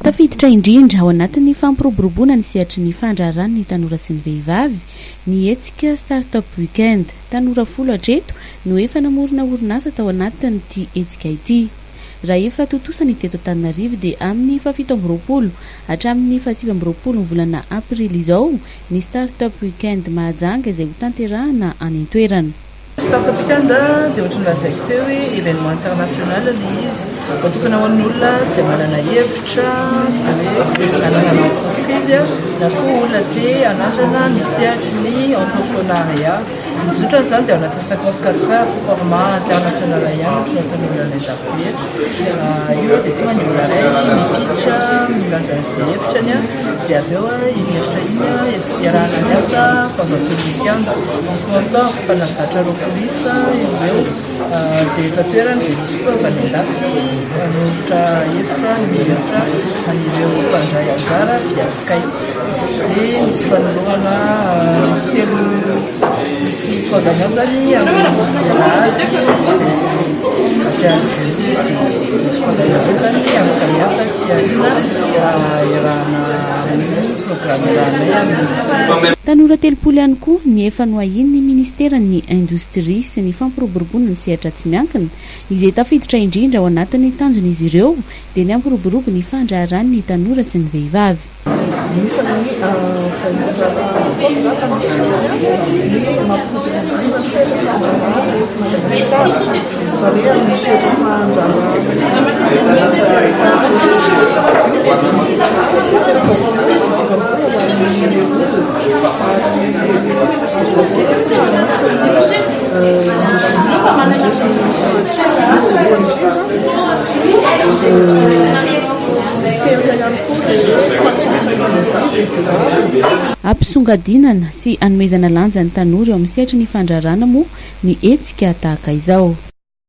Tafiditra indrindra ao anatin'ny fampiroboroboana ny sehatry ny fandraharana ny tanora sy ny vehivavy ny hetsika Startupweekend. Tanora 10 hatreto no efa namorona orinasa tao anatin'ity hetsika ity. Raha efa totosany teto Antananarivo dia amin'ny 17 hatramin'ny 19 ny volana aprily izao ny Startupweekend Mahajanga izay hotanterahana any an-toerana. Startupweekend dia ohatran'ny lazaiko teo hoe événement international ilay izy. Natokana ho an'ny olona izay manana hevitra sy hoe hanangana entreprise na koa olona te hanandrana hisehatra ny entrepreneuriat. Mizotra izany dia ao anatin'ny 54 heures format international ihany ohatran'ny ataon'olona ilay rehetra. Io dia tonga ny olona raiky mipitra milaza izay hevitrany dia avy eo iny hevitra iny iarahana miasa mpamatory weekend misy montant mpanazatra roapolisa eo izay efa toerana dia misy koa avy any andafy manohitra hevitra ny hevitra anireo mandray anjara dia skay dia misy fanolorana misy telo misy fandamozany amin'ny alazy tanora 30 ihany koa ny efa noahin'ny ministeran'ny indostria sy ny fampiroboroboana ny sehatra tsy miankina izay tafiditra indrindra ao anatin'ny tanjon'izy ireo dia ny ampiroborobo ny fandraharana ny tanora sy ny vehivavy. Ampisongadinana sy anomezana lanja ny tanora eo amin'ny sehatry ny fandraharana moa ny hetsika tahaka izao.